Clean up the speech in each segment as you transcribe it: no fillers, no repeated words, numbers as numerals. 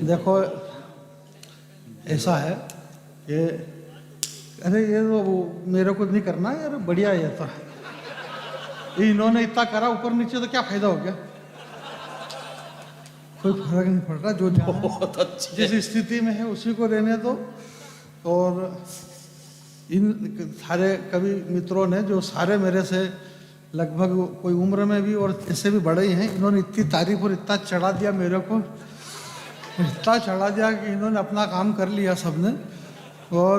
देखो ऐसा है कि अरे ये तो मेरे को नहीं करना यार, बढ़िया है ये तो, इन्होंने इतना करा ऊपर नीचे तो क्या फायदा हो गया, कोई फर्क नहीं पड़ रहा, जो बहुत अच्छे। जिस स्थिति में है उसी को रहने दो। और इन सारे कवि मित्रों ने जो सारे मेरे से लगभग कोई उम्र में भी और ऐसे भी बड़े ही हैं, इन्होंने इतनी तारीफ और इतना चढ़ा दिया मेरे को, इतना चढ़ा दिया कि इन्होंने अपना काम कर लिया सबने। और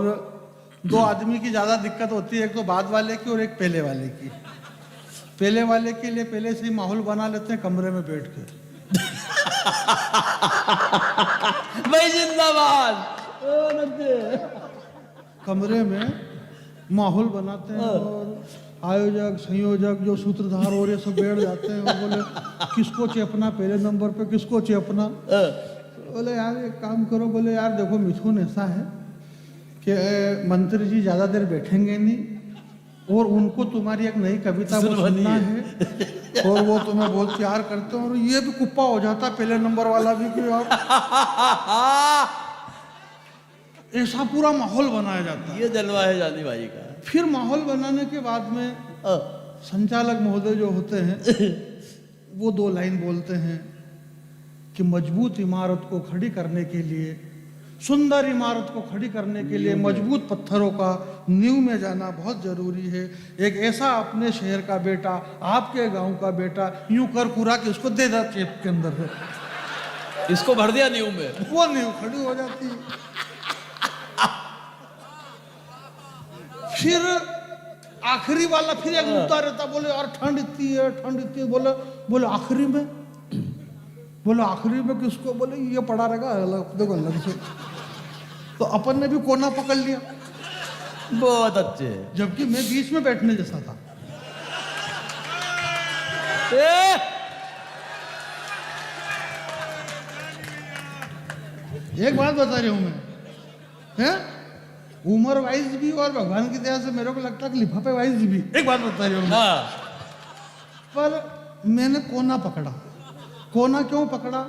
दो आदमी की ज़्यादा दिक्कत होती है, एक तो बाद वाले की और एक पहले वाले की। पहले वाले के लिए पहले से ही माहौल बना लेते हैं कमरे में बैठ के। भाई जिंदाबाद। कमरे में माहौल बनाते हैं और आयोजक संयोजक जो सूत्रधार और ये सब बैठ जाते हैं और बोले किसको चेपना पहले नंबर पे, किसको चेपना। बोले यार एक काम करो, बोले यार देखो मिथुन ऐसा है कि मंत्री जी ज़्यादा देर बैठेंगे नहीं और उनको तुम्हारी एक नई कविता को सुनना है और वो तुम्हें बहुत प्यार करते हो, और ये भी कुप्पा हो जाता पहले नंबर वाला भी कि यार ऐसा पूरा माहौल बनाया जाता है। ये जलवा है जानी भाई का। फिर माहौल बनाने के बाद में संचालक महोदय जो होते हैं वो दो लाइन बोलते हैं कि मजबूत इमारत को खड़ी करने के लिए, सुंदर इमारत को खड़ी करने के लिए मजबूत पत्थरों का नींव में जाना बहुत जरूरी है। एक ऐसा अपने शहर का बेटा, आपके गांव का बेटा यूं कर कुरा के उसको दे दा चेप के अंदर से, इसको भर दिया नींव में, वो नींव खड़ी हो जाती है। फिर आखिरी वाला फिर एक मुद्दा रहता, बोले यार ठंड इतनी है, ठंड इतनी है, बोले आखिरी में, बोले आखिरी में किसको, बोले ये पड़ा रहेगा अलग, देखो अलग से। तो अपन ने भी कोना पकड़ लिया, बहुत अच्छे। जबकि मैं बीच में बैठने जैसा था। एक बात बता रही हूं मैं, हैं उम्र वाइज भी और भगवान की दया से मेरे को लगता है कि लिफाफे वाइज भी। एक बात बता रही हूँ मैं, पर मैंने कोना पकड़ा। कोना क्यों पकड़ा?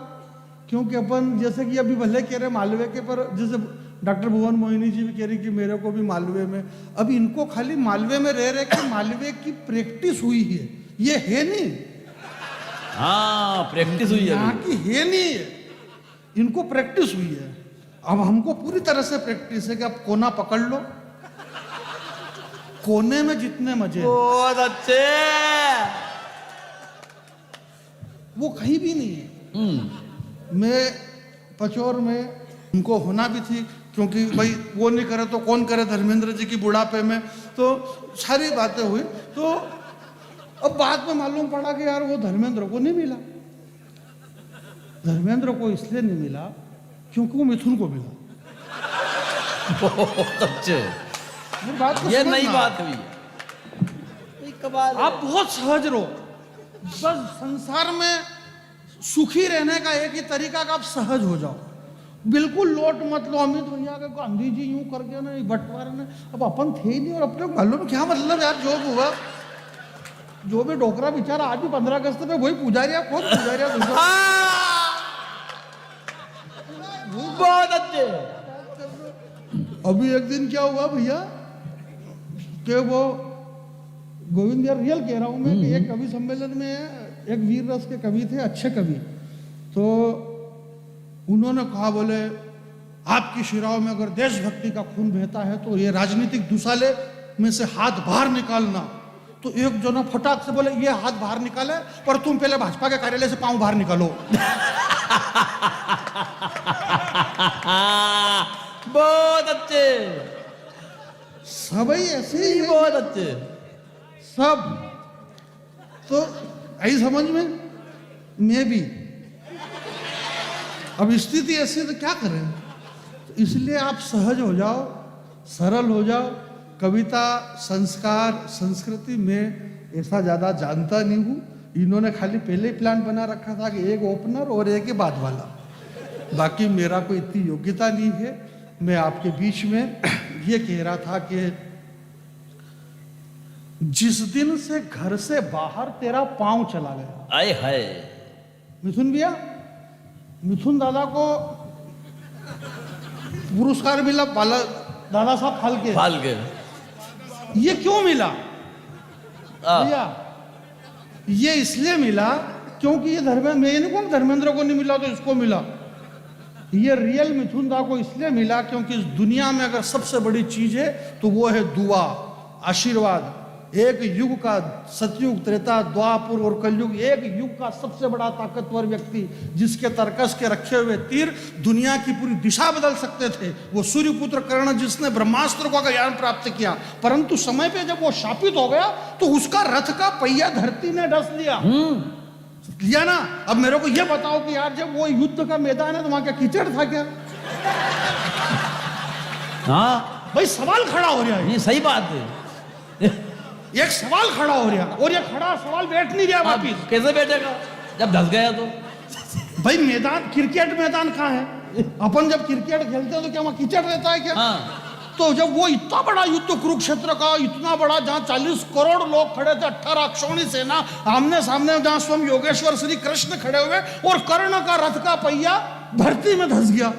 क्योंकि अपन जैसे कि अभी भले कह रहे मालवे के, पर जैसे डॉक्टर भुवन मोहिनी जी भी कह रही कि मेरे को भी मालवे में, अब इनको खाली मालवे में रह रहे कि मालवे की प्रैक्टिस हुई है, ये है नहीं। हाँ प्रैक्टिस हुई है, यहाँ की है नहीं है, इनको प्रैक्टिस हुई है। अब हमको पूरी तरह से प्रैक्टिस है कि आप कोना पकड़ लो, कोने में जितने मजे बहुत अच्छे, वो कहीं भी नहीं है। मैं पचौर में उनको होना भी थी, क्योंकि भाई वो नहीं करे तो कौन करे, धर्मेंद्र जी की बुढ़ापे में, तो सारी बातें हुई। तो अब बाद में मालूम पड़ा कि यार वो धर्मेंद्र को नहीं मिला। धर्मेंद्र को इसलिए नहीं मिला क्योंकि वो मिथुन को मिला। बहुत अच्छे, ये नई बात हुई। कमाल। आप बहुत सहज रहो, बस संसार में सुखी रहने का एक ही तरीका का आप सहज हो जाओ, बिल्कुल लोट मत लो। अमित भैया के गांधी जी यूं करके ना बंटवारे ने, अब अपन थे ही नहीं और अपने मालूम क्या मतलब यार, जो हुआ जो भी डोकरा बेचारा आज भी 15 अगस्त में वही पुजारिया, कौन पुजारिया बहुत अच्छे। अभी एक दिन क्या हुआ भैया कि वो गोविंद यार रियल कह रहा हूं मैं कि एक कवि सम्मेलन में एक वीर रस के कवि थे, अच्छे कवि, तो उन्होंने कहा बोले आपकी शिराओं में अगर देशभक्ति का खून बहता है तो ये राजनीतिक दुसाले में से हाथ बाहर निकालना। तो एक जना फटाक से बोले ये हाथ बाहर निकाले पर तुम पहले भाजपा के कार्यालय से पांव बाहर निकालो। बहुत अच्छे, सब ऐसे ही बहुत अच्छे सब। तो आई समझ में, मैं भी अब स्थिति ऐसी तो क्या करें, तो इसलिए आप सहज हो जाओ, सरल हो जाओ। कविता संस्कार संस्कृति में ऐसा ज़्यादा जानता नहीं हूँ, इन्होंने खाली पहले ही प्लान बना रखा था कि एक ओपनर और एक ही बाद वाला, बाकी मेरा कोई इतनी योग्यता नहीं है। मैं आपके बीच में ये कह रहा था कि जिस दिन से घर से बाहर तेरा पांव चला गया, आए हाय मिथुन भैया, मिथुन दादा को पुरस्कार मिला बाला दादा साहब फाल्के, फाल के ये क्यों मिला हाँ। भैया? ये इसलिए मिला क्योंकि ये धर्मेंद्र, मैं ये नहीं कहूँ धर्मेंद्र को नहीं मिला तो इसको मिला। ये रियल मिथुन दा को इसलिए मिला क्योंकि इस दुनिया में अगर सबसे बड़ी चीज है तो वो है दुआ, आशीर्वाद। एक युग का, सतयुग, त्रेता, द्वापर और कलयुग, एक युग का सबसे बड़ा ताकतवर व्यक्ति जिसके तर्कस के रखे हुए तीर दुनिया की पूरी दिशा बदल सकते थे, वो सूर्यपुत्र कर्ण जिसने ब्रह्मास्त्र का ज्ञान प्राप्त किया, परंतु समय पे जब वो शापित हो गया तो उसका रथ का पहिया धरती ने डस लिया ना। अब मेरे को ये बताओ कि यार जब वो युद्ध का मैदान है तो वहां क्या कीचड़ था क्या? हाँ भाई सवाल खड़ा हो रहा है, नहीं सही बात है। एक सवाल खड़ा हो रहा और ये खड़ा सवाल बैठ नहीं रहा वापिस। कैसे बैठेगा जब धस गया तो? भाई मैदान, क्रिकेट मैदान कहाँ है? अपन जब क्रिकेट खेलते हैं तो क्या वहां कीचड़ रहता है क्या? हाँ। तो जब वो इतना बड़ा युद्ध कुरुक्षेत्र का, इतना बड़ा, जहाँ 40 करोड़ लोग खड़े थे, 18 अक्षौणी सेना आमने सामने, जहाँ स्वयं योगेश्वर श्री कृष्ण खड़े हुए और कर्ण का रथ का पहिया धरती में धस गया,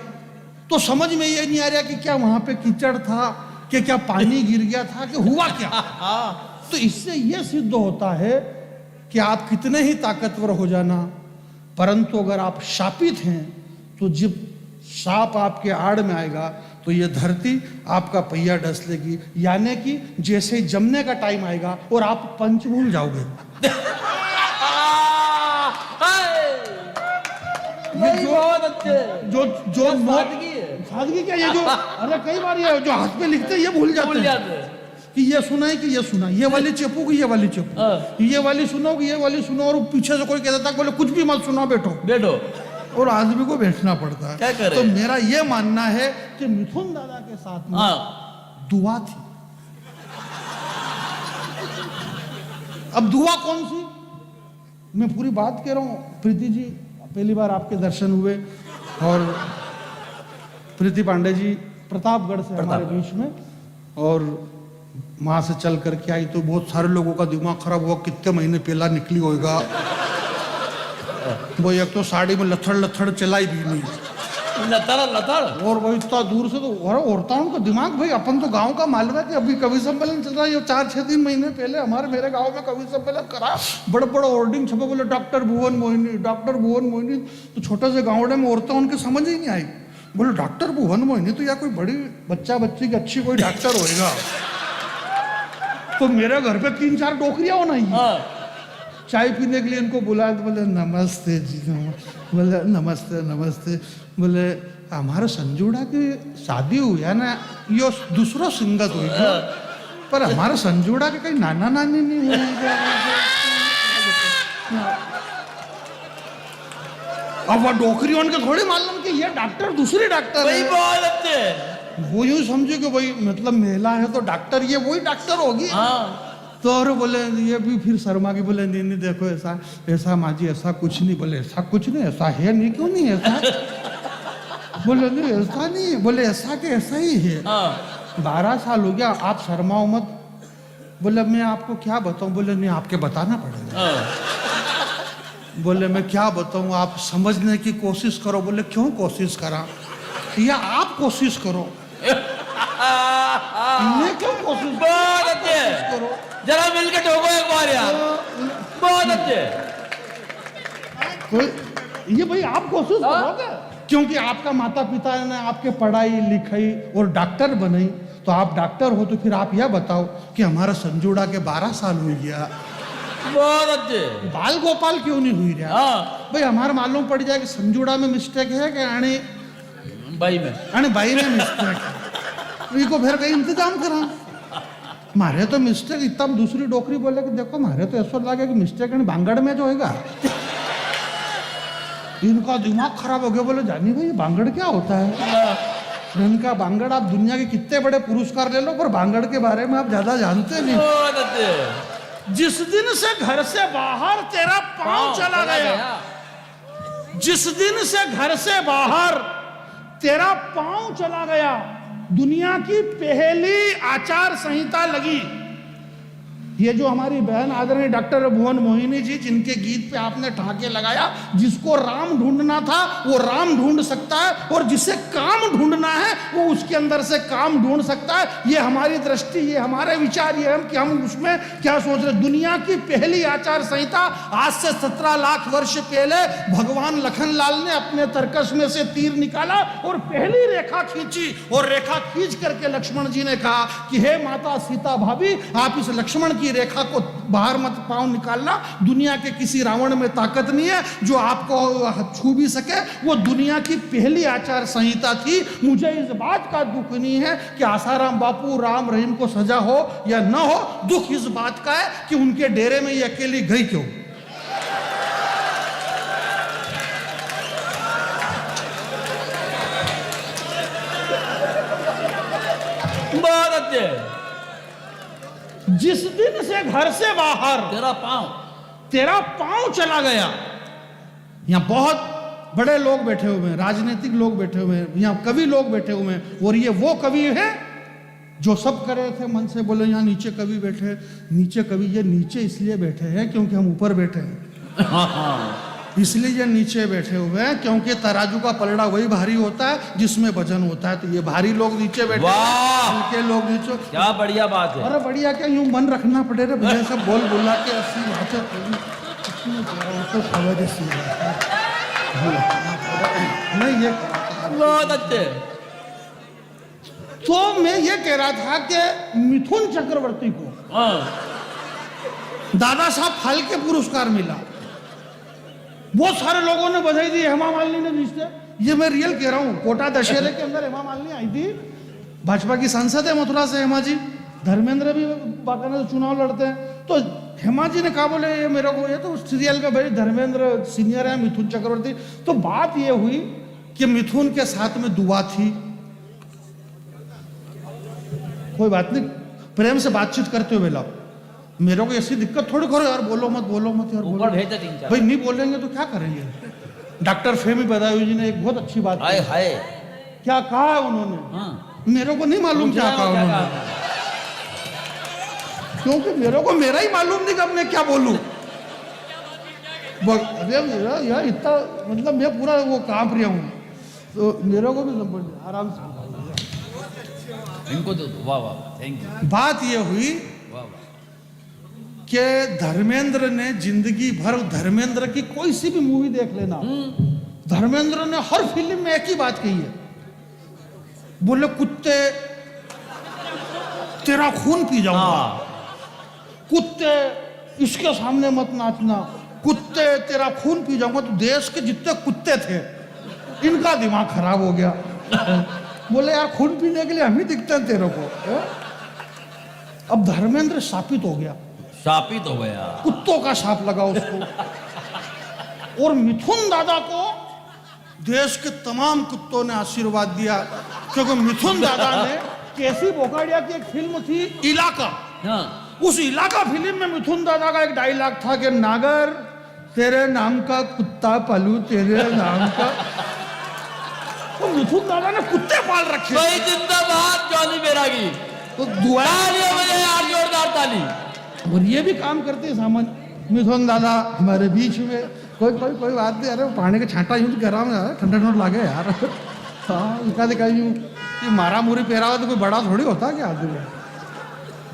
तो समझ में ये नहीं आ रहा कि क्या वहां पे कीचड़ था, कि क्या पानी गिर गया था, कि हुआ क्या? तो इससे यह सिद्ध होता है कि आप कितने ही ताकतवर हो जाना, परंतु अगर आप शापित हैं तो जब शाप आपके आड़ में आएगा तो ये धरती आपका पहिया डस लेगी, यानी कि जैसे ही जमने का टाइम आएगा और आप पंच भूल जाओगे। ये बहुत अच्छे जो जो सादगी है। सादगी क्या, ये जो अरे कई बार ये जो हाथ पे लिखते हैं ये भूल जाते हैं कि ये सुना है कि ये सुना, ये वाली चेपू की ये वाली चेपू, ये वाली सुनो कि ये वाली सुनो, और पीछे से कोई कहता था बोले कुछ भी मत सुना, बैठो, और आदमी को बैठना पड़ता है। क्या करे? तो मेरा ये मानना है कि मिथुन दादा के साथ में दुआ थी। अब दुआ कौन सी, मैं पूरी बात कह रहा हूं। प्रीति जी पहली बार आपके दर्शन हुए, और प्रीति पांडे जी प्रतापगढ़ से हमारे बीच में, और वहां से चल करके आई तो बहुत सारे लोगों का दिमाग खराब हुआ, कितने महीने पहला निकली होगा। वो एक तो साड़ी में लथड़ चलाई भी नहीं, लथड़ और वो इतना दूर से, तो औरताओं का दिमाग, भाई अपन तो गांव का मालवा कि अभी कवि सम्मेलन चल रहा है, ये 4-6 महीने पहले मेरे गांव में कवि सम्मेलन करा, बड़ा होर्डिंग छपे, बोले डॉक्टर भुवन मोहिनी। तो छोटे से गाँवड़े में औरतें उनके समझ ही नहीं आई, बोले डॉक्टर भुवन मोहिनी तो या कोई बड़ी बच्ची की अच्छी कोई डॉक्टर होएगा। तो मेरे घर पे 3-4 डोकरियां होना ही, चाय पीने के लिए इनको बुलाया तो बोले नमस्ते जी, बोले नमस्ते, बोले हमारे संजूड़ा की शादी हुई है ना, यो दूसरा संगत हुई है, पर हमारे संजूड़ा के कहीं नाना नानी नहीं हुई। अब वो डोकरी उनके थोड़ी मालूम कि ये डॉक्टर दूसरी डॉक्टर है, बहुत अच्छे। वो यूं समझे कि भाई मतलब महिला है तो डॉक्टर, ये वही डॉक्टर होगी। तो और बोले ये भी फिर शर्मा की, बोले नहीं देखो ऐसा माजी ऐसा कुछ नहीं, बोले ऐसा कुछ नहीं, ऐसा है नहीं, क्यों नहीं ऐसा? बोले नहीं ऐसा नहीं, बोले ऐसा कि ऐसा ही है। 12 साल हो गया, आप शर्माओ मत। बोले मैं आपको क्या बताऊं? बोले नहीं आपके बताना पड़ेगा। बोले मैं क्या बताऊं, आप समझने की कोशिश करो। बोले क्यों कोशिश करा, या आप कोशिश करो। मैं क्यों कोशिश करो, जरा मिलकर ठोको एक बार यार, बहुत अच्छे। तो ये भाई आप कोशिश करोगे, क्योंकि आपका माता पिता ने आपके पढ़ाई लिखाई और डॉक्टर बनाई, तो आप डॉक्टर हो, तो फिर आप यह बताओ कि हमारा संजोड़ा के 12 साल हो गया, बहुत अच्छे। बाल गोपाल क्यों नहीं हुई रहा? भाई हमारा मालूम पड़ जाए कि संजोड़ा में मिस्टेक है कि आने भाई में मिस्टेक है, को फिर कहीं इंतजाम करा। मारे तो मिस्टेक इतना, दूसरी डोकरी बोले कि देखो मारे तो ऐसा लगे कि मिस्टेक बांगड़ में जो होगा। इनका दिमाग खराब हो गया, बोले जानी भाई बांगड़ क्या होता है? इनका बांगड़, आप दुनिया के कितने बड़े पुरस्कार ले लो पर बांगड़ के बारे में आप ज्यादा जानते नहीं। जिस दिन से घर से बाहर तेरा पांव चला गया, जिस दिन से घर से बाहर तेरा पांव चला गया, दुनिया की पहली आचार संहिता लगी। ये जो हमारी बहन आदरणीय डॉक्टर भुवन मोहिनी जी, जिनके गीत पे आपने ठहाके लगाया, जिसको राम ढूंढना था वो राम ढूंढ सकता है, और जिसे काम ढूंढना है वो उसके अंदर से काम ढूंढ सकता है। ये हमारी दृष्टि, ये हमारे विचार, ये हम कि हम उसमें क्या सोच रहे। दुनिया की पहली आचार संहिता आज से 17 लाख वर्ष पहले भगवान लखनलाल ने अपने तरकश में से तीर निकाला और पहली रेखा खींची, और रेखा खींच करके लक्ष्मण जी ने कहा कि हे माता सीता भाभी, आप इस लक्ष्मण की रेखा को बाहर मत पांव निकालना। दुनिया के किसी रावण में ताकत नहीं है जो आपको छू भी सके। वो दुनिया की पहली आचार संहिता थी। मुझे इस बात का दुख नहीं है कि आसाराम बापू राम रहीम को सजा हो या न हो, दुख इस बात का है कि उनके डेरे में ये अकेली गई क्यों। बहुत अच्छे। जिस दिन से घर से बाहर तेरा पांव चला गया। यहां बहुत बड़े लोग बैठे हुए हैं, राजनीतिक लोग बैठे हुए हैं, यहां कवि लोग बैठे हुए हैं, और ये वो कवि हैं जो सब कर रहे थे मन से। बोले यहां नीचे कवि बैठे, नीचे कवि, ये नीचे इसलिए बैठे हैं क्योंकि हम ऊपर बैठे हैं। इसलिए ये नीचे बैठे हुए हैं क्योंकि तराजू का पलड़ा वही भारी होता है जिसमें वजन होता है। तो ये भारी लोग नीचे बैठे हैं, उनके लोग नीचे। क्या बढ़िया बात है। अरे बढ़िया क्या, यूं मन रखना पड़े रे भैया, सब बोल बोला के 80 बातें तो खबर नहीं। ये बहुत अच्छे। तो मैं ये कह रहा था कि मिथुन चक्रवर्ती को दादा साहब फाल्के पुरस्कार मिला। बहुत सारे लोगों ने बधाई दी, हेमा मालिनी ने रिश्ते, ये मैं रियल कह रहा हूँ। कोटा दशहरे के अंदर हेमा मालिनी आई थी, भाजपा की सांसद है मथुरा से हेमा जी। धर्मेंद्र भी बाकायदा चुनाव लड़ते हैं। तो हेमा जी ने कहा, बोले ये मेरे को, ये तो सीरियल में भाई धर्मेंद्र सीनियर है, मिथुन चक्रवर्ती। तो बात ये हुई कि मिथुन के साथ में दुआ थी। कोई बात नहीं, प्रेम से बातचीत करते हुए लाओ। मेरे को ऐसी दिक्कत थोड़ी करो यार, बोलो मत यार, बोलो भाई, नहीं बोलेंगे तो क्या करेंगे। डॉक्टर फेमी बदायूं जी ने एक बहुत अच्छी बात हाय हाय क्या कहा है उन्होंने, मेरे को नहीं मालूम क्या कहा उन्होंने, क्योंकि मेरे को मेरा ही मालूम नहीं कि अब मैं क्या बोलूं। अरे मेरा यार इतना, मतलब मैं पूरा वो कांप रहा हूँ, तो मेरे को भी समझ आराम से इनको तो वाह वाह, थैंक यू। बात ये हुई कि धर्मेंद्र ने जिंदगी भर, धर्मेंद्र की कोई सी भी मूवी देख लेना, धर्मेंद्र ने हर फिल्म में एक ही बात कही है, बोले कुत्ते तेरा खून पी जाऊंगा, कुत्ते इसके सामने मत नाचना, कुत्ते तेरा खून पी जाऊंगा। तो देश के जितने कुत्ते थे इनका दिमाग खराब हो गया। बोले यार खून पीने के लिए हम ही दिखते हैं तेरे को। अब धर्मेंद्र शापित हो गया, शापित हो गया, कुत्तों का शाप लगा उसको। और मिथुन दादा को देश के तमाम कुत्तों ने आशीर्वाद दिया, क्योंकि मिथुन दादा ने, केसी बोकाडिया की एक फिल्म थी इलाका, उस इलाका फिल्म में मिथुन दादा का एक डायलॉग था कि नागर तेरे नाम का कुत्ता पालू, तेरे नाम का। तो मिथुन दादा ने कुत्ते पाल रखे। भाई जिंदाबाद जॉनी बैरागी, तो दुआ यार जोरदार ताली। और ये भी काम करते हैं सामान्य। मिथुन दादा हमारे बीच में, कोई बात नहीं। अरे पानी का छांटा यूज कर रहा हूँ यार, ठंडा ठंडा लागे यार। हाँ उनका दिखा यूँ कि मारा मुरी पहरा हुआ तो कोई बड़ा थोड़ी होता क्या आदमी।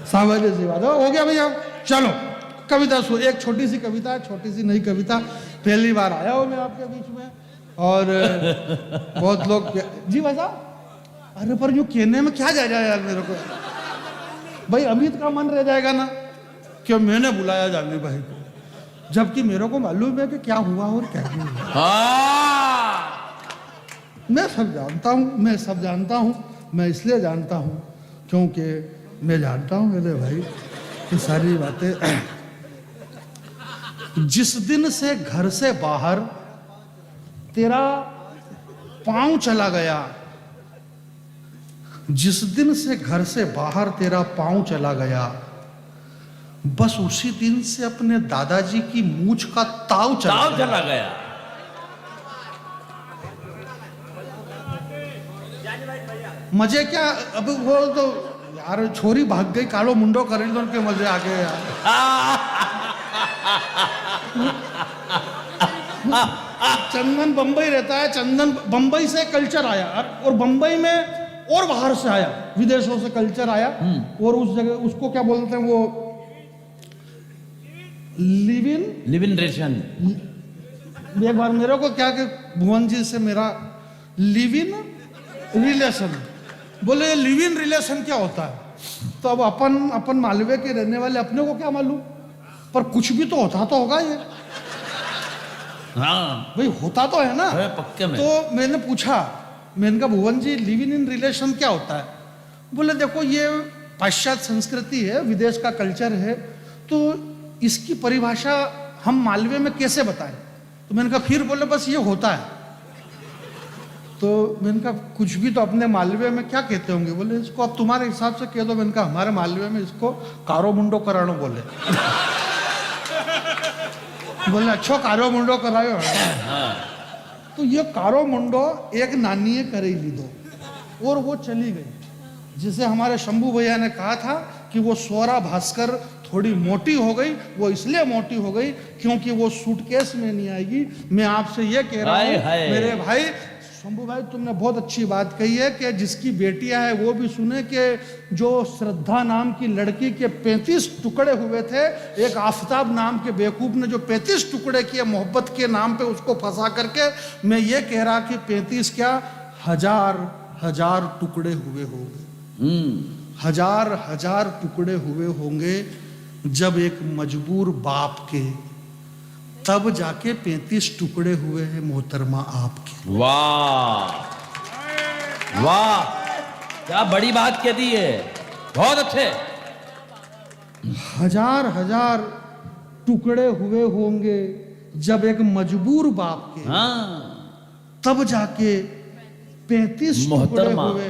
सामान्य सी बात हो गया भैया। चलो कविता सुन, एक छोटी सी कविता, छोटी सी नई कविता, पहली बार आया हूँ मैं आपके बीच में, और बहुत लोग जी भाई साहब। अरे पर यूँ कहने में क्या जाएगा यार मेरे को, भाई अमित का मन रह जाएगा ना कि मैंने बुलाया जानवी भाई को, जबकि मेरे को मालूम है कि क्या हुआ और क्या नहीं हुआ। मैं सब जानता हूँ, मैं सब जानता हूँ। मैं इसलिए जानता हूँ क्योंकि मैं जानता हूँ मेरे भाई ये सारी बातें। जिस दिन से घर से बाहर तेरा पांव चला गया, जिस दिन से घर से बाहर तेरा पांव चला गया, बस उसी दिन से अपने दादाजी की मूंछ का ताव चला गया। मजे क्या, अब वो तो यार छोरी भाग गई, कालो मुंडो करें तो उनके मजे आ गए यार। चंदन बंबई रहता है, चंदन बंबई से कल्चर आया और बंबई में और बाहर से आया, विदेशों से कल्चर आया और उस जगह उसको क्या बोलते हैं वो लिव इन रेशन। एक बार मेरे को क्या कि भुवन जी से मेरा लिव इन रिलेशन, बोले लिव इन रिलेशन क्या होता है? तो अब अपन मालवे के रहने वाले अपने को क्या मालूम, पर कुछ भी तो होता तो होगा ये। हाँ भाई होता तो है ना। अरे पक्के में। तो मैंने पूछा, मैंने कहा भुवन जी लिव इन रिलेशन क्या होता है? बोले देखो ये पाश्चात्य संस्कृति है, विदेश का कल्चर है, तो इसकी परिभाषा हम मालवे में कैसे बताएं? तो मैंने कहा फिर बोले बस ये होता है। तो मैंने कहा कुछ भी तो अपने मालवे में क्या कहते होंगे? बोले इसको अब तुम्हारे हिसाब से कह दो। मैंने कहा हमारे मालवे में इसको कारो मुंडो करानो बोले। बोले अच्छा कारो मुंडो करायो। तो ये कारो मुंडो एक नानी करे ली दो और वो चली गई। जिसे हमारे शंभू भैया ने कहा था कि वो स्वरा भास्कर थोड़ी मोटी हो गई, वो इसलिए मोटी हो गई क्योंकि वो सूटकेस में नहीं आएगी। मैं आपसे ये कह रहा हूँ मेरे भाई शंभू भाई, तुमने बहुत अच्छी बात कही है कि जिसकी बेटियां है वो भी सुने कि जो श्रद्धा नाम की लड़की के 35 टुकड़े हुए थे, एक आफताब नाम के बेवकूफ ने जो 35 टुकड़े किए मोहब्बत के नाम पे उसको फंसा करके। मैं ये कह रहा कि 35 क्या हजार टुकड़े हुए होंगे, हजार टुकड़े हुए होंगे जब एक मजबूर बाप के, तब जाके 35 टुकड़े हुए हैं मोहतरमा आपके। वाह वाह, क्या बड़ी बात कह दी है, बहुत अच्छे। हजार टुकड़े हुए होंगे जब एक मजबूर बाप के, तब जाके 35 टुकड़े हुए,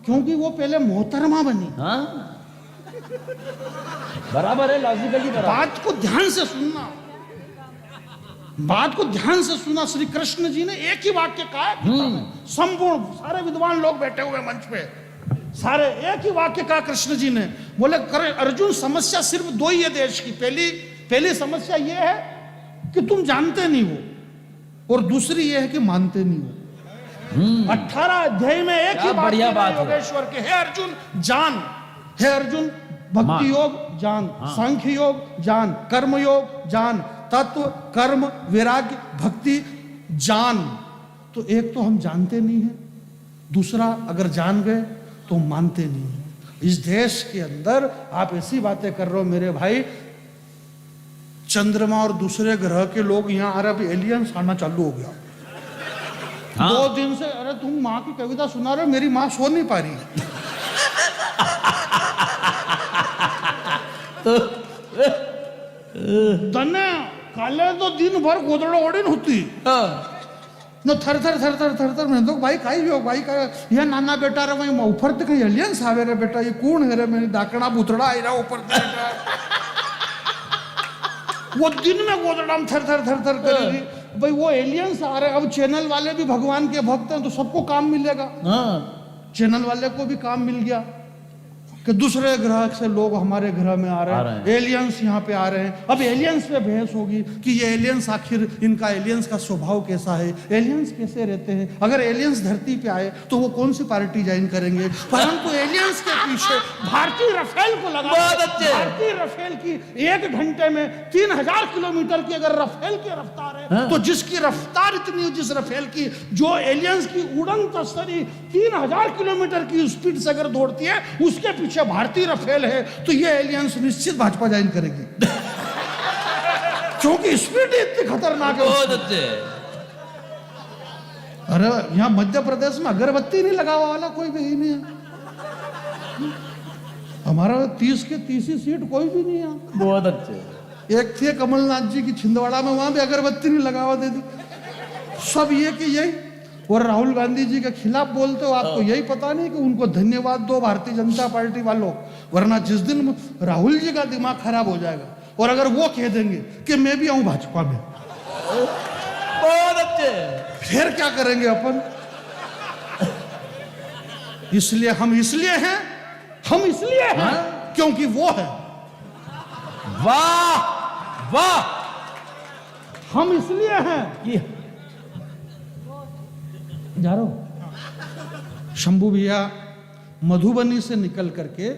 क्योंकि वो पहले मोहतरमा बनी। बराबर है, लॉजिकली बराबर। बात को ध्यान से सुनना, बात को ध्यान से सुना। श्री कृष्ण जी ने एक ही वाक्य कहा, संपूर्ण सारे विद्वान लोग बैठे हुए मंच पे, सारे एक ही वाक्य कहा कृष्ण जी ने। बोले अर्जुन समस्या सिर्फ दो ही है देश की। पहली समस्या ये है कि तुम जानते नहीं हो, और दूसरी ये है कि मानते नहीं हो। 18 अध्याय में एक ही बढ़िया बात है योगेश्वर के, हे अर्जुन जान, हे अर्जुन भक्ति योग जान, सांख्य योग जान, कर्म योग जान, तत्व कर्म वैराग्य भक्ति जान। तो एक तो हम जानते नहीं है, दूसरा अगर जान गए तो मानते नहीं है। इस देश के अंदर आप ऐसी बातें कर रहे हो मेरे भाई, चंद्रमा और दूसरे ग्रह के लोग यहाँ आ रहे, अभी एलियंस आना चालू हो गया। 2 दिन से, अरे तुम माँ की कविता सुना रहे हो, मेरी माँ सो नहीं पा रही। तने काले तो दिन भर गोदड़ा ओढ़ी होती न, थर मैं तो भाई काई भी हो भाई का ये नाना बेटा रे, वही ऊपर तक एलियंस आवे रे बेटा, ये कौन है रे, मेरी डाकड़ा बुतड़ा आई रहा ऊपर वो दिन में गोदड़ा में थर करेगी भाई, वो एलियंस आ रहे। अब चैनल वाले भी भगवान के भक्त हैं तो सबको काम मिलेगा। चैनल वाले को भी काम मिल गया कि दूसरे ग्रह से लोग हमारे ग्रह में आ रहे हैं, एलियंस यहाँ पे आ रहे हैं। अब एलियंस पे बहस होगी कि ये एलियंस आखिर इनका एलियंस का स्वभाव कैसा है, एलियंस कैसे रहते हैं, अगर एलियंस धरती पे आए तो वो कौन सी पार्टी ज्वाइन करेंगे। परंतु एलियंस के पीछे भारतीय रफेल को लगा, भारतीय रफेल की 1 घंटे में 3000 किलोमीटर की अगर रफेल की रफ्तार है, तो जिसकी रफ्तार इतनी है, जिस रफेल की, जो एलियंस की उड़न तस्तरी 3000 किलोमीटर की स्पीड से अगर दौड़ती है, उसके पीछे भारतीय रफेल है, तो ये एलियंस निश्चित भाजपा ज्वाइन करेगी। क्योंकि स्पीड इतनी खतरनाक है। बहुत अच्छे। अरे यहाँ मध्य प्रदेश में अगरबत्ती नहीं लगावा वाला कोई भी नहीं है। हमारा 30 के 30 सीट कोई भी नहीं है। बहुत अच्छे। एक थे कमलनाथ जी की छिंदवाड़ा में, वहां भी अगरबत्ती नहीं लगावा दे दी। सब ये कि यही, और राहुल गांधी जी के खिलाफ बोलते हो, आपको यही पता नहीं कि उनको धन्यवाद दो भारतीय जनता पार्टी वालों, वरना जिस दिन राहुल जी का दिमाग खराब हो जाएगा और अगर वो कह देंगे कि मैं भी आऊं भाजपा में, बहुत अच्छे, फिर क्या करेंगे अपन। इसलिए हम इसलिए हैं क्योंकि वो है। वाह वाह हम इसलिए हैं कि जा रहा हूं शंभू भैया मधुबनी से निकल करके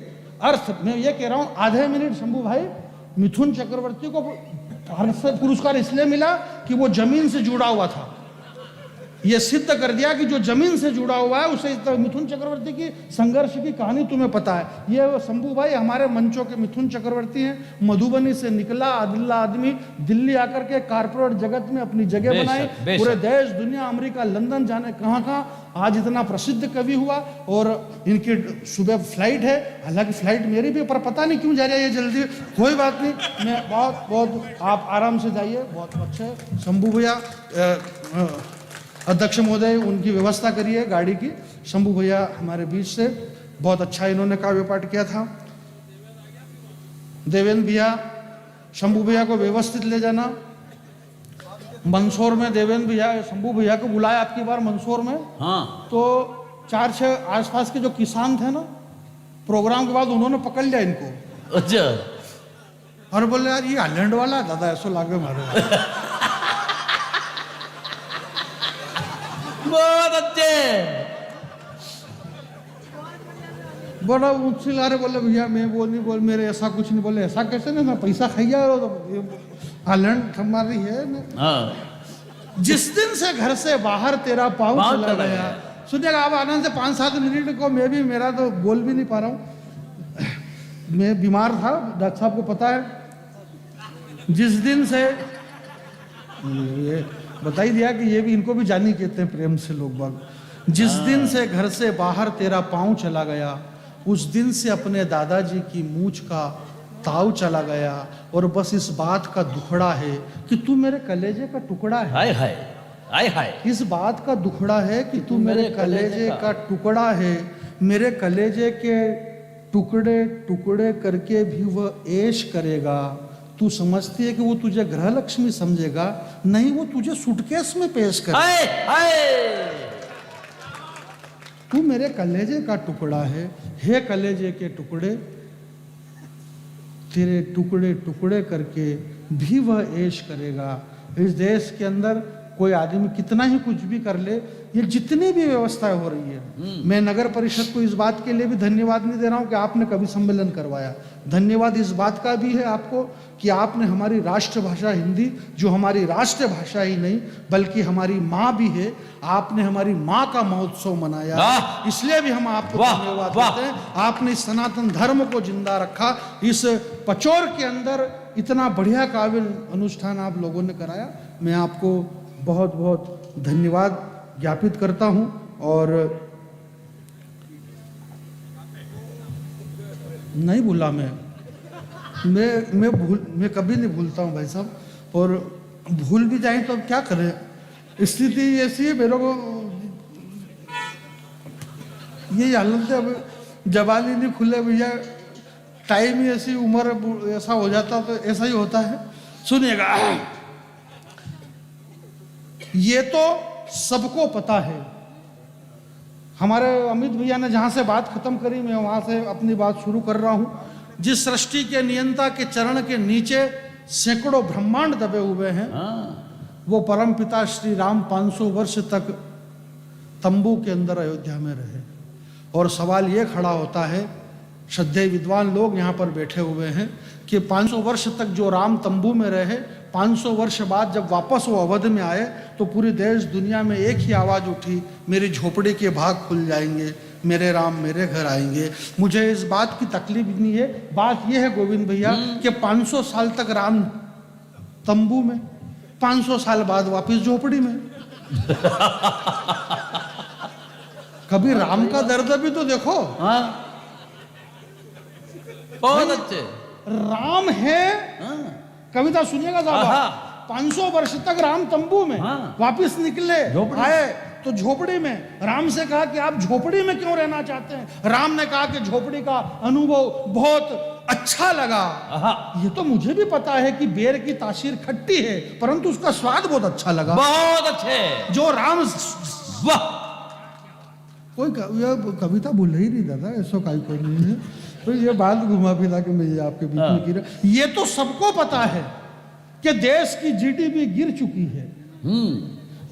अर्थ मैं ये कह रहा हूं आधे मिनट शंभू भाई मिथुन चक्रवर्ती को पुरस्कार इसलिए मिला कि वो जमीन से जुड़ा हुआ था। ये सिद्ध कर दिया कि जो जमीन से जुड़ा हुआ है उसे मिथुन चक्रवर्ती की संघर्ष की कहानी तुम्हें पता है। ये शंभू भाई हमारे मंचों के मिथुन चक्रवर्ती हैं। मधुबनी से निकला अदला आदमी दिल्ली आकर के कारपोरेट जगत में अपनी जगह बनाई, पूरे देश दुनिया अमेरिका लंदन जाने कहाँ कहाँ आज इतना प्रसिद्ध कवि हुआ। और इनकी सुबह फ्लाइट है, हालांकि फ्लाइट मेरी भी, पर पता नहीं क्यों जा रही है ये जल्दी, कोई बात नहीं, मैं बहुत बहुत आप आराम से जाइए। बहुत अच्छे शंभू भैया अध्यक्ष महोदय उनकी व्यवस्था करिए गाड़ी की। शंभू भैया हमारे बीच से बहुत अच्छा इन्होंने काव्य पाठ किया था। देवेंद्र भैया शंभू भैया को व्यवस्थित ले जाना। मंदसौर में देवेंद्र भैया शंभू भैया को बुलाया आपकी बार मंदसौर में। हाँ तो 4-6 आसपास के जो किसान थे ना, प्रोग्राम के बाद उन्होंने पकड़ लिया इनको। अच्छा और बोले यार ये हालैंड वाला है दादा, ऐसा लागे मारे। बहुत अच्छे बड़ा ऊंची ला रहे, बोले भैया मैं वो नहीं बोल, मेरे ऐसा कुछ नहीं। बोले ऐसा कैसे नहीं, मैं पैसा खाइया हालैंड थमा रही है ना। हाँ जिस दिन से घर से बाहर तेरा पाँव चला गया। सुनिएगा आप आनंद से 5-7 मिनट को मैं भी, मेरा तो बोल भी नहीं पा रहा हूँ, मैं बीमार था, डॉक्टर साहब को पता है। जिस दिन से ये बता ही दिया कि ये भी, इनको भी जानी कहते हैं प्रेम से लोग बाग। जिस दिन से घर से बाहर तेरा पाँव चला गया, उस दिन से अपने दादाजी की मूंछ का ताव चला गया। और बस इस बात का दुखड़ा है कि तू मेरे कलेजे का टुकड़ा है। हाय हाय हाय हाय इस बात का दुखड़ा है कि तू मेरे कलेजे का टुकड़ा है। मेरे कलेजे के टुकड़े टुकड़े करके भी वह ऐश करेगा। तू समझती है कि वो तुझे गृह लक्ष्मी समझेगा, नहीं वो तुझे सूटकेस में पेश करेगा। हाय हाय तू मेरे कलेजे का टुकड़ा है, हे कलेजे के टुकड़े, तेरे टुकड़े टुकड़े करके भी वह ऐश करेगा। इस देश के अंदर कोई आदमी कितना ही कुछ भी कर ले, ये जितनी भी व्यवस्थाएं हो रही है, मैं नगर परिषद को इस बात के लिए भी धन्यवाद नहीं दे रहा हूं कि आपने कवि सम्मेलन करवाया। धन्यवाद इस बात का भी है आपको कि आपने हमारी राष्ट्रभाषा हिंदी, जो हमारी राष्ट्रभाषा ही नहीं बल्कि हमारी माँ भी है, आपने हमारी माँ का महोत्सव मनाया। इसलिए भी हम आपको धन्यवाद देते हैं। आपने इस सनातन धर्म को जिंदा रखा। इस पचौर के अंदर इतना बढ़िया काव्य अनुष्ठान आप लोगों ने कराया। मैं आपको बहुत बहुत धन्यवाद ज्ञापित करता हूं। और नहीं भूला मैं कभी नहीं भूलता हूं भाई साहब। और भूल भी जाए तो क्या करें, स्थिति ऐसी है, मेरे को यही हालत है। अब जवानी नहीं खुले भैया, टाइम ही ऐसी, उम्र ऐसा हो जाता तो ऐसा ही होता है। सुनिएगा, ये तो सबको पता है। हमारे अमित भैया ने जहां से बात खत्म करी, मैं वहां से अपनी बात शुरू कर रहा हूं। जिस सृष्टि के नियंता के चरण के नीचे सैकड़ों ब्रह्मांड दबे हुए हैं, वो परम पिता श्री राम 500 वर्ष तक तंबू के अंदर अयोध्या में रहे। और सवाल ये खड़ा होता है, श्रद्धेय विद्वान लोग यहाँ पर बैठे हुए हैं, कि 500 वर्ष तक जो राम तंबू में रहे, 500 वर्ष बाद जब वापस वो अवध में आए तो पूरी देश दुनिया में एक ही आवाज़ उठी, मेरी झोपड़ी के भाग खुल जाएंगे, मेरे राम मेरे घर आएंगे। मुझे इस बात की तकलीफ नहीं है। बात यह है गोविंद भैया कि 500 साल तक राम तंबू में, 500 साल बाद वापस झोपड़ी में। कभी राम का दर्द भी तो देखो। बहुत अच्छे राम है। कविता सुनिएगा साहब, 500 वर्ष तक राम तंबू में, वापिस निकले आए तो झोपड़ी में। राम से कहा कि आप झोपड़ी में क्यों रहना चाहते हैं? राम ने कहा कि झोपड़ी का अनुभव बहुत अच्छा लगा। ये तो मुझे भी पता है कि बेर की तासीर खट्टी है, परंतु उसका स्वाद बहुत अच्छा लगा। बहुत अच्छे। जो राम, वाह, कोई कविता भूल ही नहीं दादा, ऐसा कोई नहीं है। तो ये बात घुमा फिरा के मैं ये आपके बीच में गिरा। ये तो सबको पता है कि देश की जीडीपी गिर चुकी है।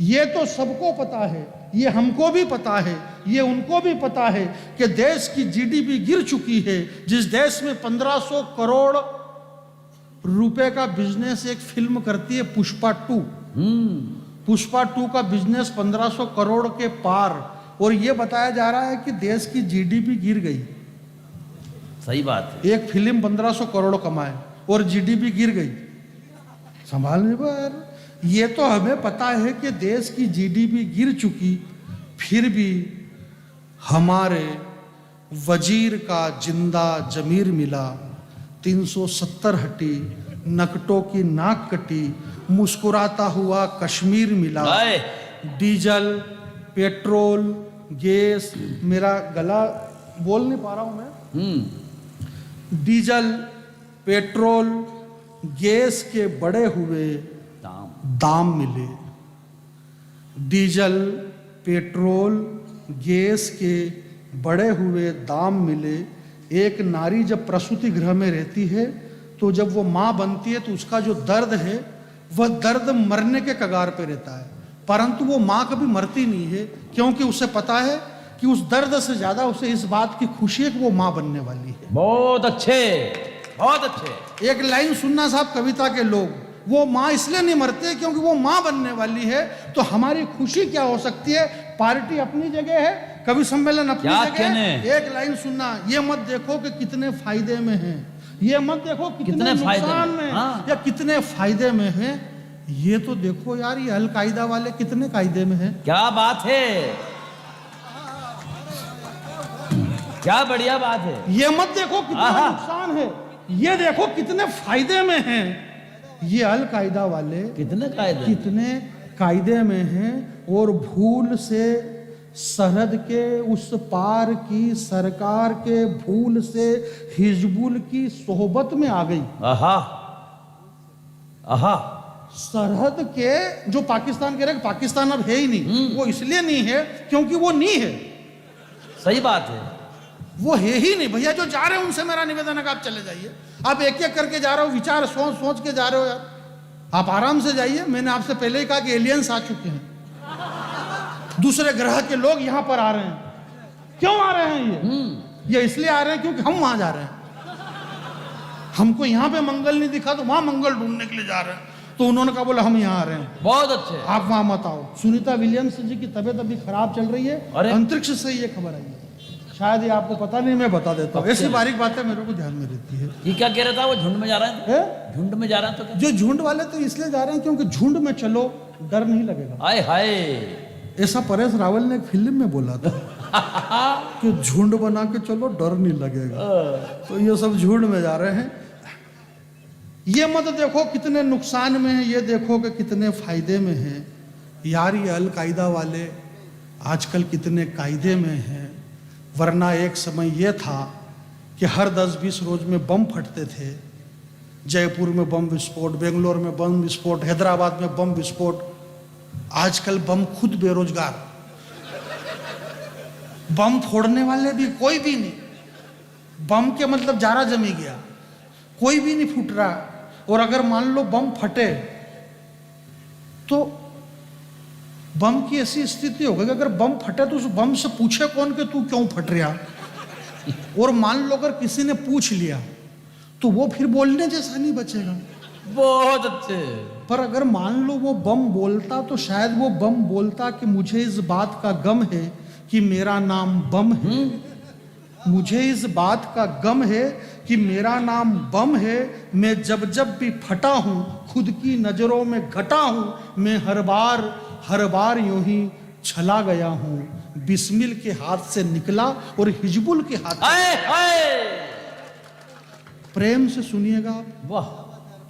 ये तो सबको पता है, ये हमको भी पता है, ये उनको भी पता है कि देश की जीडीपी गिर चुकी है। जिस देश में 1500 करोड़ रुपए का बिजनेस एक फिल्म करती है पुष्पा 2, पुष्पा 2 का बिजनेस 1500 करोड़ के पार, और ये बताया जा रहा है कि देश की जीडीपी गिर गई। सही बात है। एक फिल्म 1500 करोड़ कमाए और जीडीपी गिर गई। संभाल नहीं पा यार। ये तो हमें पता है कि देश की जीडीपी गिर चुकी, फिर भी हमारे वजीर का जिंदा जमीर मिला। 370 हटी, नकटों की नाक कटी, मुस्कुराता हुआ कश्मीर मिला। डीजल, पेट्रोल, गैस, मेरा गला बोल नहीं पा रहा हूं मैं। डीजल, पेट्रोल, गैस के बढ़े हुए दाम मिले। डीजल, पेट्रोल, गैस के बढ़े हुए दाम मिले। एक नारी जब प्रसूति गृह में रहती है तो जब वो माँ बनती है तो उसका जो दर्द है वह दर्द मरने के कगार पे रहता है, परंतु वो माँ कभी मरती नहीं है, क्योंकि उसे पता है कि उस दर्द से ज्यादा उसे इस बात की खुशी है कि वो माँ बनने वाली है। बहुत अच्छे, बहुत अच्छे। एक लाइन सुनना साहब कविता के लोग, वो माँ इसलिए नहीं मरते क्योंकि वो माँ बनने वाली है। तो हमारी खुशी क्या हो सकती है? पार्टी अपनी जगह है, कवि सम्मेलन अपनी जगह है। एक लाइन सुनना, ये मत देखो कि कितने फायदे में है, ये मत देखो कितने नुकसान में या कितने फायदे में है, ये तो देखो यार ये अलकायदा वाले कितने कायदे में है। क्या बात है, क्या बढ़िया बात है। ये मत देखो कितना नुकसान है, ये देखो कितने फायदे में है। ये अलकायदा वाले कितने कायदे में हैं, और भूल से सरहद के उस पार की सरकार के भूल से हिजबुल की सोहबत में आ गई। आहा आहा। सरहद के जो पाकिस्तान कह रहे, पाकिस्तान अब है ही नहीं, वो इसलिए नहीं है क्योंकि वो नहीं है। सही बात है, वो है ही नहीं। भैया जो जा रहे हैं उनसे मेरा निवेदन है कि आप चले जाइए। आप एक एक करके जा रहे हो, विचार सोच सोच के जा रहे हो यार, आप आराम से जाइए। मैंने आपसे पहले ही कहा कि एलियंस आ चुके हैं, दूसरे ग्रह के लोग यहां पर आ रहे हैं। क्यों आ रहे हैं? ये इसलिए आ रहे हैं क्योंकि हम वहां जा रहे हैं। हमको यहां पे मंगल नहीं दिखा तो वहां मंगल ढूंढने के लिए जा रहे हैं, तो उन्होंने कहा बोला हम यहाँ आ रहे हैं। बहुत अच्छे। आप वहां मत आओ। सुनीता विलियम्स जी की तबीयत अभी खराब चल रही है, अंतरिक्ष से ये खबर आई है, शायद ये आपको पता नहीं, मैं बता देता हूँ। ऐसी बारीक बातें मेरे को ध्यान में रहती है। ये क्या कह रहा था, वो झुंड में जा रहा है? झुंड में जा रहा है तो क्या? जो झुंड वाले तो इसलिए जा रहे हैं क्योंकि झुंड में चलो डर नहीं लगेगा। हाय हाय, ऐसा परेश रावल ने एक फिल्म में बोला था कि झुंड बना के चलो डर नहीं लगेगा। तो ये सब झुंड में जा रहे हैं। ये मत देखो कितने नुकसान में है, ये देखो कि कितने फायदे में है। यार ये अलकायदा वाले आजकल कितने कायदे में हैं, वरना एक समय ये था कि हर 10-20 रोज में बम फटते थे। जयपुर में बम विस्फोट, बेंगलोर में बम विस्फोट, हैदराबाद में बम विस्फोट। आजकल बम खुद बेरोजगार, बम फोड़ने वाले भी कोई भी नहीं। बम के मतलब जारा जमी गया, कोई भी नहीं फूट रहा। और अगर मान लो बम फटे तो बम की ऐसी स्थिति हो गई कि अगर बम फटे तो उस बम से पूछे कौन कि तू क्यों फट रहा। और मान लो अगर किसी ने पूछ लिया तो वो फिर बोलने जैसा नहीं बचेगा। बहुत अच्छे। पर अगर मान लो वो बम बोलता तो शायद वो बम बोलता कि मुझे इस बात का गम है कि मेरा नाम बम है, मुझे इस बात का गम है कि मेरा नाम बम है। मैं जब जब भी फटा हूं खुद की नजरों में घटा हूं, मैं हर बार यूं ही छला गया हूं। बिस्मिल के हाथ से निकला और हिजबुल के हाथ से। प्रेम से सुनिएगा आप, वाह।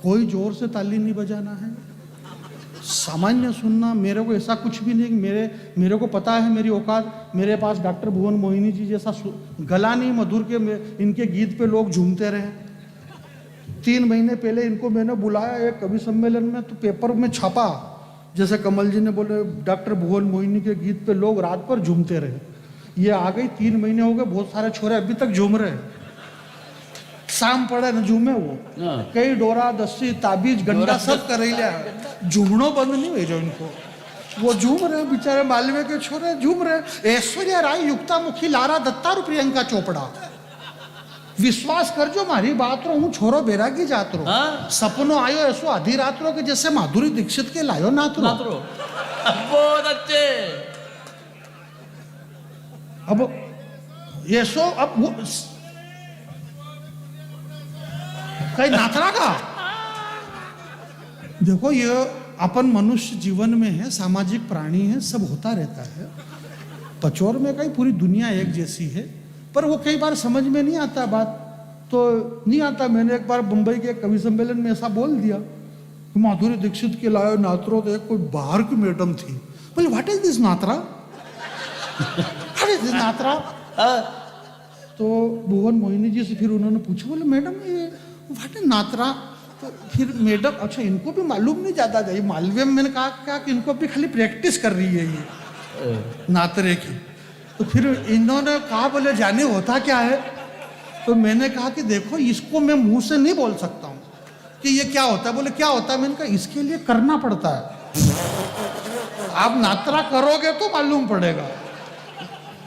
कोई जोर से ताली नहीं बजाना है, सामान्य सुनना। मेरे को ऐसा कुछ भी नहीं, मेरे को पता है मेरी औकात। मेरे पास डॉक्टर भुवन मोहिनी जी जैसा गला नहीं मधुर के इनके गीत पे लोग झूमते रहे। 3 महीने पहले इनको मैंने बुलाया एक कवि सम्मेलन में, तो पेपर में छपा, जैसे कमल जी ने बोले डॉक्टर भुवन मोहिनी के गीत पे लोग रात भर झूमते रहे। ये आ गई, 3 महीने हो गए, बहुत सारे छोरे अभी तक झूम रहे हैं। शाम पड़े न झूमे वो हाँ। कई डोरा दस्ती ताबीज गंडा डोरा सब कर झूमनो बंद नहीं हुई जो इनको वो झूम रहे बेचारे मालवे के छोरे झूम रहे ऐश्वर्या राय युक्ता मुखी लारा दत्ता और प्रियंका चोपड़ा विश्वास करजो मारी बात रो हूँ छोरो बैरागी जात रो हाँ? सपनो आयो ऐसो आधी रात रो के जैसे माधुरी दीक्षित के लायो नात रो नातरो बहुत अच्छे अब ये सो अब वो कहीं नाथरा का देखो ये अपन मनुष्य जीवन में है सामाजिक प्राणी है सब होता रहता है पचौर में कहीं पूरी दुनिया एक जैसी है पर वो कई बार समझ में नहीं आता बात तो नहीं आता मैंने एक बार मुंबई के एक कवि सम्मेलन में ऐसा बोल दिया कि माधुरी दीक्षित के लायो नात्रो तो एक कोई बाहर की मैडम थी बोले व्हाट इज दिस नात्रा व्हाट इज दिस नात्रा तो भुवन मोहिनी जी से फिर उन्होंने पूछा बोले मैडम ये व्हाट इज नात्रा तो फिर मैडम अच्छा इनको भी मालूम नहीं जाता जाए मालवे में मैंने कहा कि इनको भी खाली प्रैक्टिस कर रही है ये नात्रे की तो फिर इन्होंने कहा बोले जाने होता क्या है तो मैंने कहा कि देखो इसको मैं मुंह से नहीं बोल सकता हूँ कि ये क्या होता है बोले क्या होता है मैंने कहा इसके लिए करना पड़ता है आप नात्रा करोगे तो मालूम पड़ेगा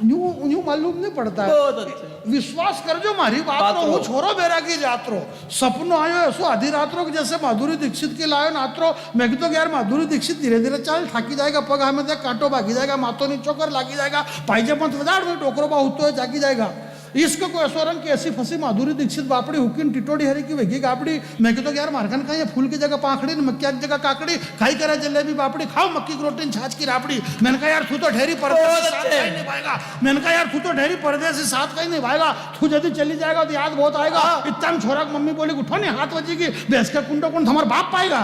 यूं मालूम नहीं पड़ता है विश्वास कर जो मारी बात रो वो छोरो बैरागी जात्रो सपनो आयो ऐसो आधी रात्रो जैसे माधुरी दीक्षित के लायो नात्रो मैं भी तो यार माधुरी दीक्षित धीरे धीरे चल थाकी जाएगा पग हमें देख कांटो भागी जाएगा माथो नीचो कर लागी जाएगा पाइजे मत वजाड़ में टोकरो बा होतो है जागी जाएगा इसको कोई ऐसो रंग की ऐसी फंसी माधुरी दीक्षित बापड़ी हुकिन टिटोड़ी हरी की वेगी गापड़ी मैं तो यार मारखन खाई फूल की जगह पाखड़ी मक्की की जगह काकड़ी खाई करे जलेबी बापड़ी खाओ मक्की की रोटी छाछ की रापड़ी मैंने कहा यार तू तो ढेरी नहीं भाएगा मैंने कहा यार तू तो ढेरी परदेसी साथ कहीं नहीं भाएगा तू यदि चली जाएगा तो याद बहुत आएगा इतना छोरा मम्मी बोली उठो नहीं हाथ बजेगी भैंस का कुंडो कुंड हमारा बाप पाएगा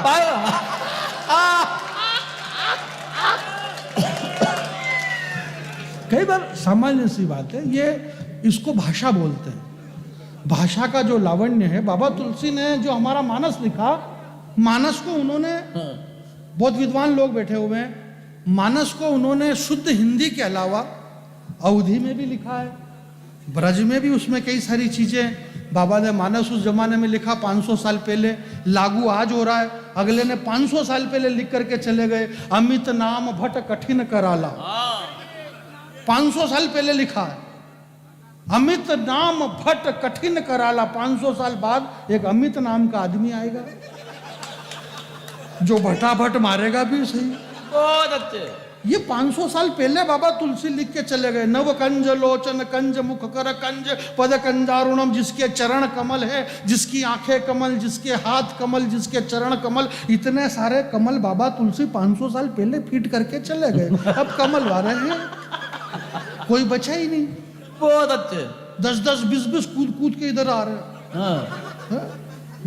कई बार सामान्य सी बात है ये इसको भाषा बोलते हैं भाषा का जो लावण्य है बाबा तुलसी ने जो हमारा मानस लिखा मानस को उन्होंने बहुत विद्वान लोग बैठे हुए हैं मानस को उन्होंने शुद्ध हिंदी के अलावा अवधी में भी लिखा है ब्रज में भी उसमें कई सारी चीजें बाबा ने मानस उस जमाने में लिखा 500 साल पहले लागू आज हो रहा है अगले ने 500 साल पहले लिख करके चले गए अमित नाम भट कठिन कराला 500 साल पहले लिखा है अमित नाम भट कठिन कराला 500 साल बाद एक अमित नाम का आदमी आएगा जो भटाभट मारेगा भी सही बहुत अच्छे ये 500 साल पहले बाबा तुलसी लिख के चले गए नव कंज लोचन कंज मुख कर कंज पद कंजारुणम जिसके चरण कमल है जिसकी आंखें कमल जिसके हाथ कमल जिसके चरण कमल इतने सारे कमल बाबा तुलसी 500 साल पहले फिट करके चले गए अब कमल वाले हैं कोई बचा ही नहीं बहुत अच्छे 10-10 20-20 कूद कूद के इधर आ रहे हैं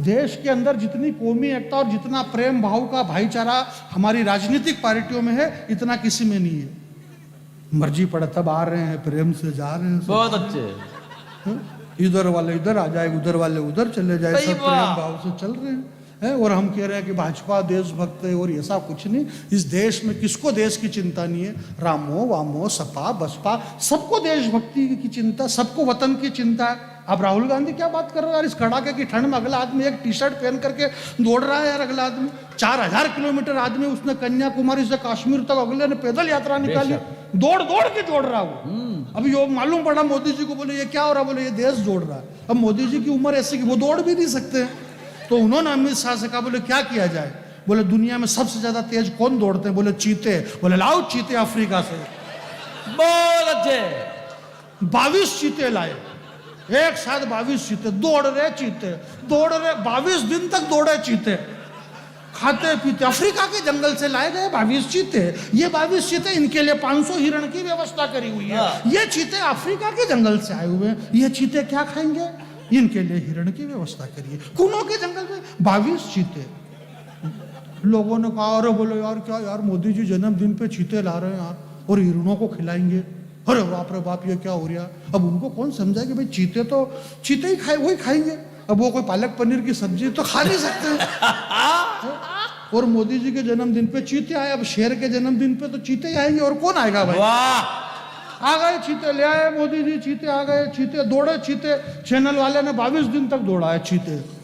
देश के अंदर जितनी कौमी एकता और जितना प्रेम भाव का भाईचारा हमारी राजनीतिक पार्टियों में है इतना किसी में नहीं है मर्जी पड़े तब आ रहे हैं प्रेम से जा रहे हैं बहुत अच्छे इधर वाले इधर आ जाए उधर वाले उधर चले जाए सब प्रेम भाव से चल रहे हैं और हम कह रहे हैं कि भाजपा देशभक्त है और ऐसा कुछ नहीं इस देश में किसको देश की चिंता नहीं है रामो वामो सपा बसपा सबको देशभक्ति की चिंता सबको वतन की चिंता है अब राहुल गांधी क्या बात कर रहे हो यार इस कड़ाके की ठंड में अगला आदमी एक टी शर्ट पहन करके दौड़ रहा है यार अगला आदमी 4000 किलोमीटर आदमी उसने कन्याकुमारी से कश्मीर तक अगले ने पैदल यात्रा निकाली दौड़ दौड़ के दौड़ रहा वो अभी यो मालूम पड़ा मोदी जी को बोले ये क्या हो रहा बोले ये देश दौड़ रहा है अब मोदी जी की उम्र ऐसी कि वो दौड़ भी नहीं सकते तो उन्होंने अमित शाह से कहा बोले क्या किया जाए बोले दुनिया में सबसे ज्यादा तेज कौन दौड़ते हैं बोले चीते बोले लाओ चीते अफ्रीका से बहुत अच्छे 22 चीते लाए एक साथ 22 चीते दौड़ रहे चीते दौड़ रहे 22 दिन तक दौड़े चीते खाते पीते अफ्रीका के जंगल से लाए गए 22 चीते ये 22 चीते इनके लिए 500 हिरण की व्यवस्था करी हुई है ये चीते अफ्रीका के जंगल से आए हुए हैं ये चीते क्या खाएंगे इनके लिए हिरण की व्यवस्था करिए कुनों के जंगल में 22 चीते लोगों ने कहा अरे बोलो यार क्या यार मोदी जी जन्मदिन पे चीते ला रहे हैं यार और हिरणों को खिलाएंगे अरे बाप रे बाप ये क्या हो रहा अब उनको कौन समझाए कि भाई चीते तो चीते ही खाए वही खाएंगे अब वो कोई पालक पनीर की सब्जी तो खा नहीं सकते और मोदी जी के जन्मदिन पे चीते आए अब शेर के जन्मदिन पे तो चीते ही आएंगे और कौन आएगा भाई वाह आ गए चीते, ले आए मोदी जी चीते, आ गए चीते, दौड़े चीते, चैनल वाले ने 22 दिन तक दौड़ा है चीते।